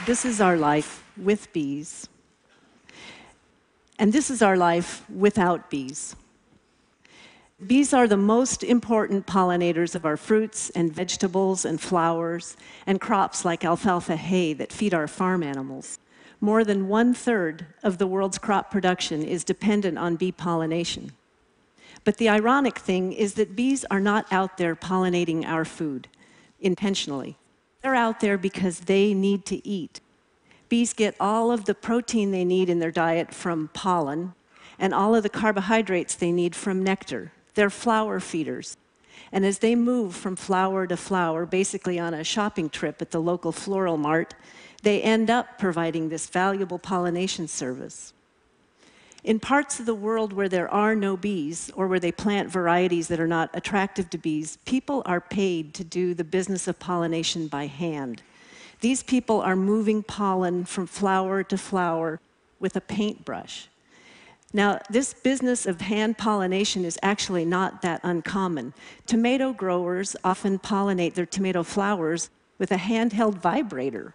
This is our life with bees, and this is our life without bees. Bees are the most important pollinators of our fruits and vegetables and flowers and crops like alfalfa hay that feed our farm animals. More than 1/3 of the world's crop production is dependent on bee pollination. But the ironic thing is that bees are not out there pollinating our food intentionally. They're out there because they need to eat. Bees get all of the protein they need in their diet from pollen and all of the carbohydrates they need from nectar. They're flower feeders. And as they move from flower to flower, basically on a shopping trip at the local floral mart, they end up providing this valuable pollination service. In parts of the world where there are no bees, or where they plant varieties that are not attractive to bees, people are paid to do the business of pollination by hand. These people are moving pollen from flower to flower with a paintbrush. Now, this business of hand pollination is actually not that uncommon. Tomato growers often pollinate their tomato flowers with a handheld vibrator.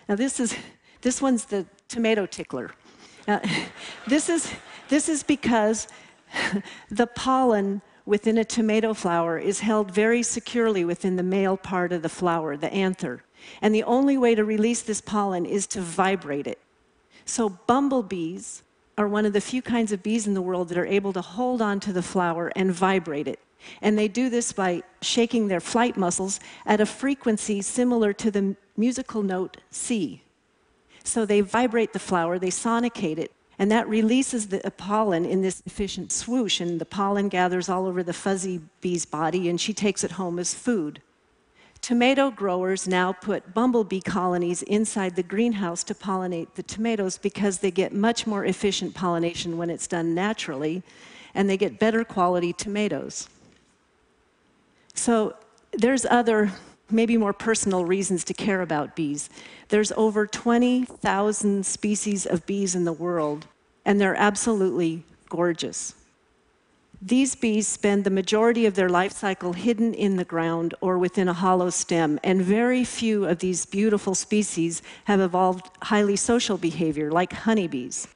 Now, this one's the tomato tickler. This is because the pollen within a tomato flower is held very securely within the male part of the flower, the anther. And the only way to release this pollen is to vibrate it. So bumblebees are one of the few kinds of bees in the world that are able to hold on to the flower and vibrate it. And they do this by shaking their flight muscles at a frequency similar to the musical note C. So they vibrate the flower, they sonicate it, and that releases the pollen in this efficient swoosh, and the pollen gathers all over the fuzzy bee's body, and she takes it home as food. Tomato growers now put bumblebee colonies inside the greenhouse to pollinate the tomatoes because they get much more efficient pollination when it's done naturally, and they get better quality tomatoes. So there's other, maybe more personal reasons to care about bees. There's over 20,000 species of bees in the world, and they're absolutely gorgeous. These bees spend the majority of their life cycle hidden in the ground or within a hollow stem, and very few of these beautiful species have evolved highly social behavior, like honeybees.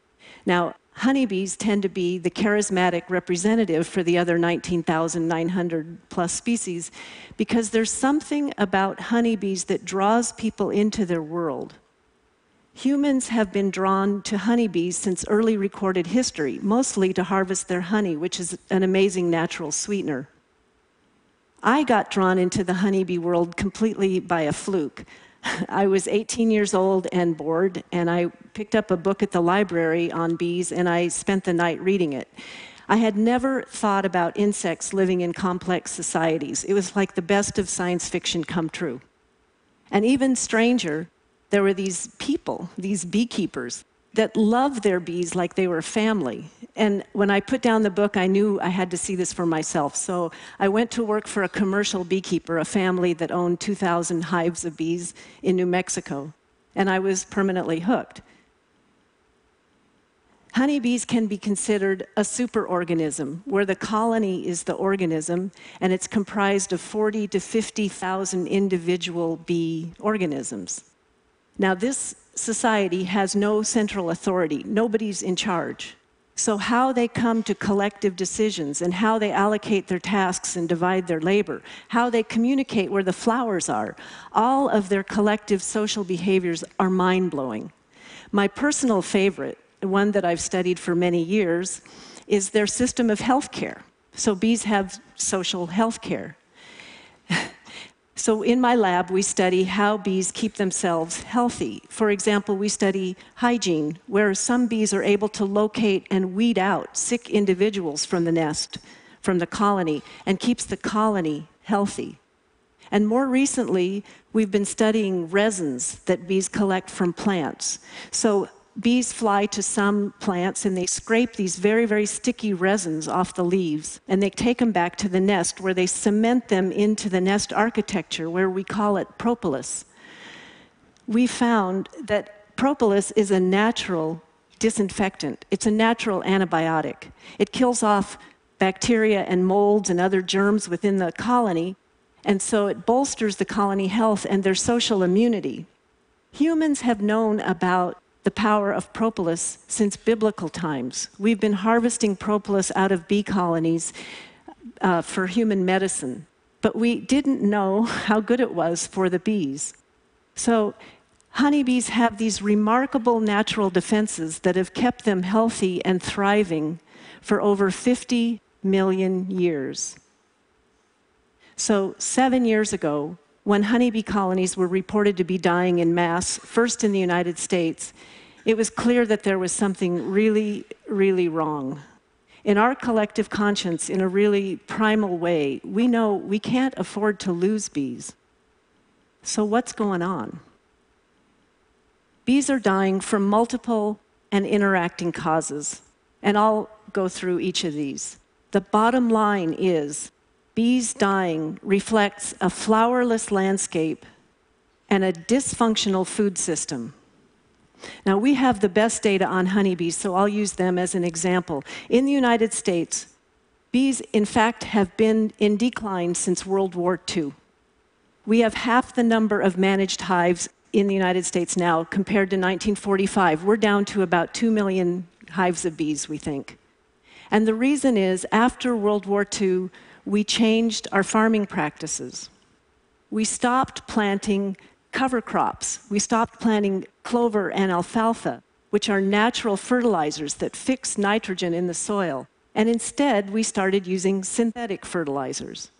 Now, honeybees tend to be the charismatic representative for the other 19,900 plus species because there's something about honeybees that draws people into their world. Humans have been drawn to honeybees since early recorded history, mostly to harvest their honey, which is an amazing natural sweetener. I got drawn into the honeybee world completely by a fluke. I was 18 years old and bored, and I picked up a book at the library on bees, and I spent the night reading it. I had never thought about insects living in complex societies. It was like the best of science fiction come true. And even stranger, there were these people, these beekeepers, that loved their bees like they were family. And when I put down the book, I knew I had to see this for myself. So I went to work for a commercial beekeeper, a family that owned 2,000 hives of bees in New Mexico. And I was permanently hooked. Honeybees can be considered a superorganism, where the colony is the organism, and it's comprised of 40 to 50,000 individual bee organisms. Now, this society has no central authority. Nobody's in charge. So how they come to collective decisions and how they allocate their tasks and divide their labor, how they communicate where the flowers are, all of their collective social behaviors are mind-blowing. My personal favorite, one that I've studied for many years, is their system of healthcare. So bees have social healthcare. So in my lab, we study how bees keep themselves healthy. For example, we study hygiene, where some bees are able to locate and weed out sick individuals from the nest, from the colony, and keeps the colony healthy. And more recently, we've been studying resins that bees collect from plants. So bees fly to some plants and they scrape these very, very sticky resins off the leaves, and they take them back to the nest where they cement them into the nest architecture, where we call it propolis. We found that propolis is a natural disinfectant. It's a natural antibiotic. It kills off bacteria and molds and other germs within the colony, and so it bolsters the colony health and their social immunity. Humans have known about the power of propolis since biblical times. We've been harvesting propolis out of bee colonies for human medicine, but we didn't know how good it was for the bees. So honeybees have these remarkable natural defenses that have kept them healthy and thriving for over 50 million years. So 7 years ago, when honeybee colonies were reported to be dying in mass, first in the United States, it was clear that there was something really, really wrong. In our collective conscience, in a really primal way, we know we can't afford to lose bees. So what's going on? Bees are dying from multiple and interacting causes, and I'll go through each of these. The bottom line is, bees dying reflects a flowerless landscape and a dysfunctional food system. Now, we have the best data on honeybees, so I'll use them as an example. In the United States, bees, in fact, have been in decline since World War II. We have half the number of managed hives in the United States now compared to 1945. We're down to about 2 million hives of bees, we think. And the reason is, after World War II, we changed our farming practices. We stopped planting cover crops. We stopped planting clover and alfalfa, which are natural fertilizers that fix nitrogen in the soil. And instead, we started using synthetic fertilizers.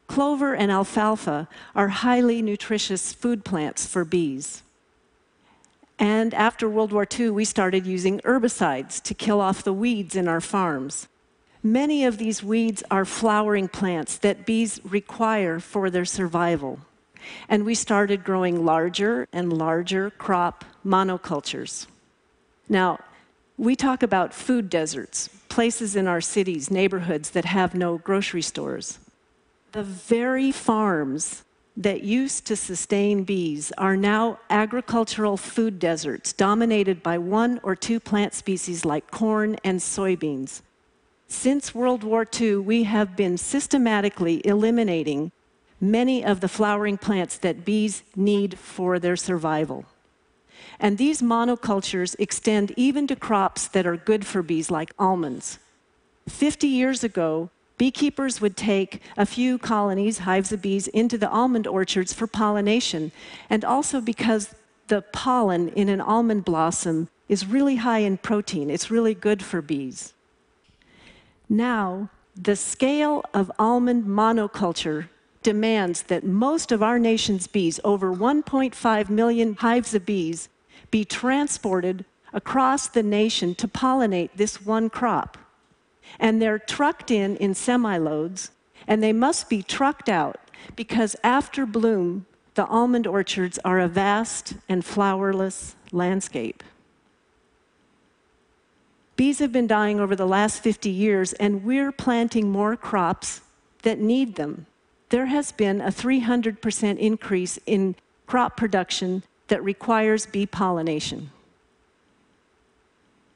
Clover and alfalfa are highly nutritious food plants for bees. And after World War II, we started using herbicides to kill off the weeds in our farms. Many of these weeds are flowering plants that bees require for their survival. And we started growing larger and larger crop monocultures. Now, we talk about food deserts, places in our cities, neighborhoods that have no grocery stores. The very farms that used to sustain bees are now agricultural food deserts dominated by 1 or 2 plant species like corn and soybeans. Since World War II, we have been systematically eliminating many of the flowering plants that bees need for their survival. And these monocultures extend even to crops that are good for bees, like almonds. 50 years ago, beekeepers would take a few colonies, hives of bees, into the almond orchards for pollination, and also because the pollen in an almond blossom is really high in protein. It's really good for bees. Now, the scale of almond monoculture demands that most of our nation's bees, over 1.5 million hives of bees, be transported across the nation to pollinate this one crop. And they're trucked in semi-loads, and they must be trucked out because after bloom, the almond orchards are a vast and flowerless landscape. Bees have been dying over the last 50 years, and we're planting more crops that need them. There has been a 300% increase in crop production that requires bee pollination.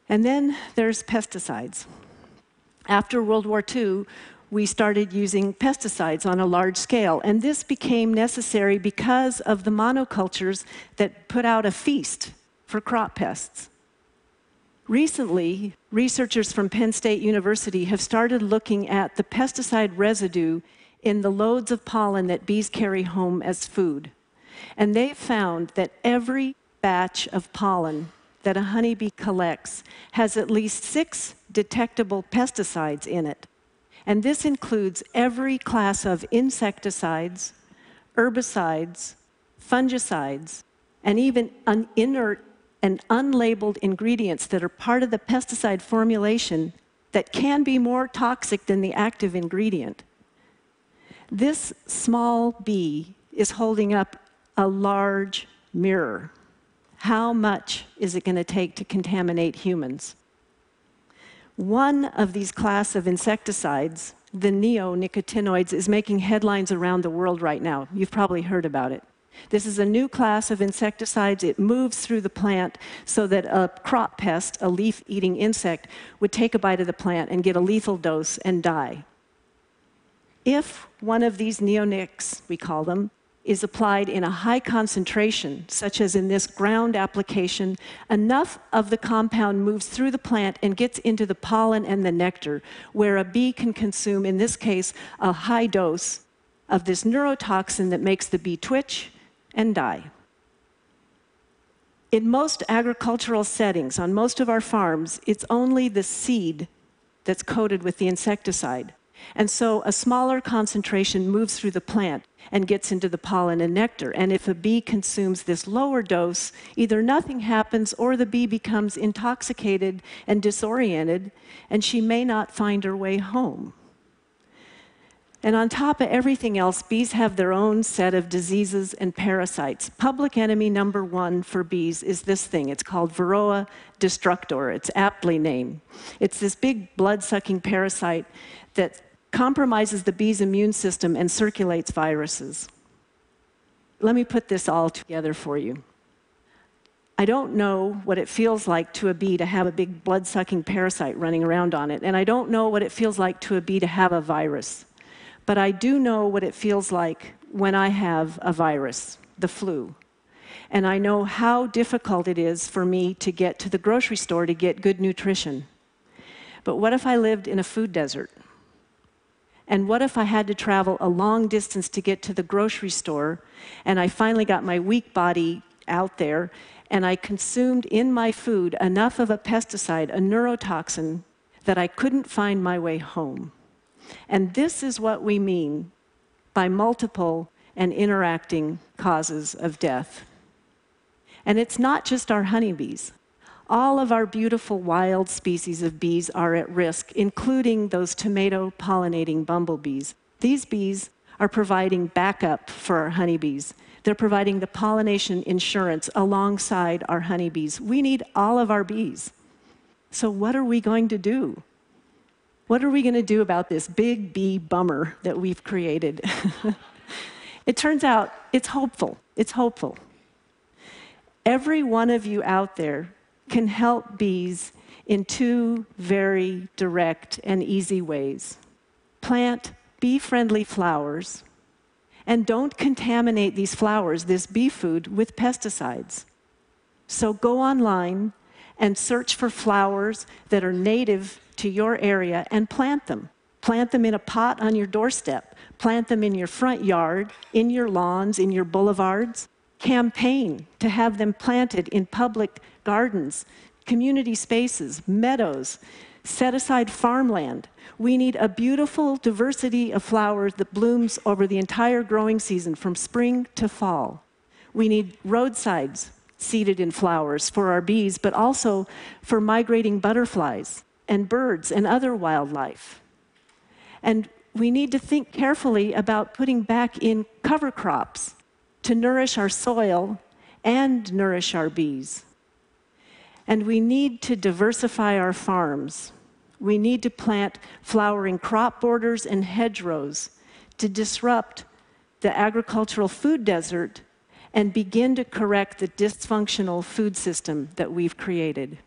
And then there's pesticides. After World War II, we started using pesticides on a large scale, and this became necessary because of the monocultures that put out a feast for crop pests. Recently, researchers from Penn State University have started looking at the pesticide residue in the loads of pollen that bees carry home as food. And they've found that every batch of pollen that a honeybee collects has at least 6 detectable pesticides in it. And this includes every class of insecticides, herbicides, fungicides, and even inert and unlabeled ingredients that are part of the pesticide formulation that can be more toxic than the active ingredient. This small bee is holding up a large mirror. How much is it going to take to contaminate humans? One of these class of insecticides, the neonicotinoids, is making headlines around the world right now. You've probably heard about it. This is a new class of insecticides. It moves through the plant so that a crop pest, a leaf-eating insect, would take a bite of the plant and get a lethal dose and die. If one of these neonics, we call them, is applied in a high concentration, such as in this ground application, enough of the compound moves through the plant and gets into the pollen and the nectar, where a bee can consume, in this case, a high dose of this neurotoxin that makes the bee twitch and die. In most agricultural settings, on most of our farms, it's only the seed that's coated with the insecticide. And so a smaller concentration moves through the plant and gets into the pollen and nectar. And if a bee consumes this lower dose, either nothing happens or the bee becomes intoxicated and disoriented, and she may not find her way home. And on top of everything else, bees have their own set of diseases and parasites. Public enemy number one for bees is this thing. It's called Varroa destructor. It's aptly named. It's this big blood-sucking parasite that compromises the bee's immune system and circulates viruses. Let me put this all together for you. I don't know what it feels like to a bee to have a big blood-sucking parasite running around on it, and I don't know what it feels like to a bee to have a virus. But I do know what it feels like when I have a virus, the flu. And I know how difficult it is for me to get to the grocery store to get good nutrition. But what if I lived in a food desert? And what if I had to travel a long distance to get to the grocery store, and I finally got my weak body out there, and I consumed in my food enough of a pesticide, a neurotoxin, that I couldn't find my way home? And this is what we mean by multiple and interacting causes of death. And it's not just our honeybees. All of our beautiful wild species of bees are at risk, including those tomato pollinating bumblebees. These bees are providing backup for our honeybees. They're providing the pollination insurance alongside our honeybees. We need all of our bees. So what are we going to do? What are we going to do about this big bee bummer that we've created? It turns out it's hopeful. It's hopeful. Every one of you out there can help bees in two very direct and easy ways. Plant bee-friendly flowers, and don't contaminate these flowers, this bee food, with pesticides. So go online and search for flowers that are native to your area and plant them. Plant them in a pot on your doorstep. Plant them in your front yard, in your lawns, in your boulevards. Campaign to have them planted in public gardens, community spaces, meadows. Set aside farmland. We need a beautiful diversity of flowers that blooms over the entire growing season from spring to fall. We need roadsides seeded in flowers for our bees, but also for migrating butterflies and birds and other wildlife. And we need to think carefully about putting back in cover crops to nourish our soil and nourish our bees. And we need to diversify our farms. We need to plant flowering crop borders and hedgerows to disrupt the agricultural food desert and begin to correct the dysfunctional food system that we've created.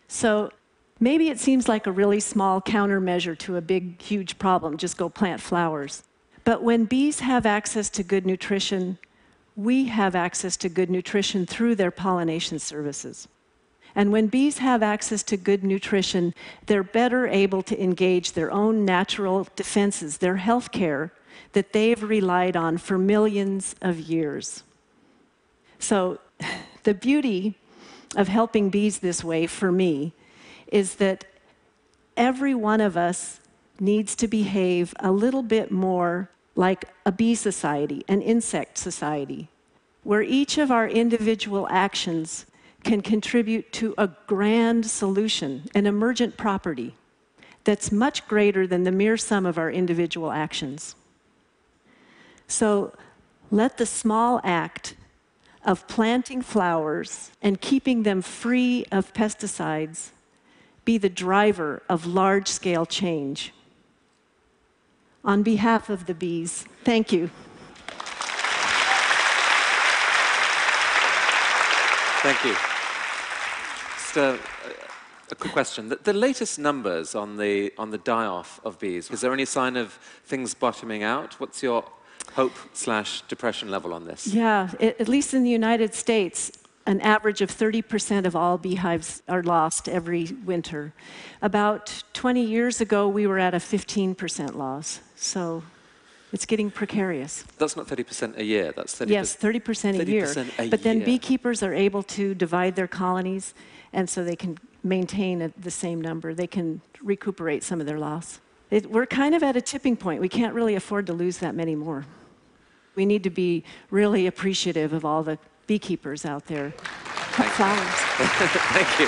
So maybe it seems like a really small countermeasure to a big, huge problem, just go plant flowers. But when bees have access to good nutrition, we have access to good nutrition through their pollination services. And when bees have access to good nutrition, they're better able to engage their own natural defenses, their health care that they've relied on for millions of years. So the beauty of helping bees this way, for me, is that every one of us needs to behave a little bit more like a bee society, an insect society, where each of our individual actions can contribute to a grand solution, an emergent property that's much greater than the mere sum of our individual actions. So let the small act of planting flowers and keeping them free of pesticides be the driver of large-scale change. On behalf of the bees, thank you. Thank you. Just a quick question. The latest numbers on the die-off of bees, is there any sign of things bottoming out? What's your hope/depression level on this? Yeah, at least in the United States, an average of 30% of all beehives are lost every winter. About 20 years ago, we were at a 15% loss. So it's getting precarious. That's not 30% a year, that's 30%. Yes, 30% a year. 30% a but then year. beekeepers are able to divide their colonies, and so they can maintain the same number. They can recuperate some of their loss. We're kind of at a tipping point. We can't really afford to lose that many more. We need to be really appreciative of all the beekeepers out there. Flowers. Thank you.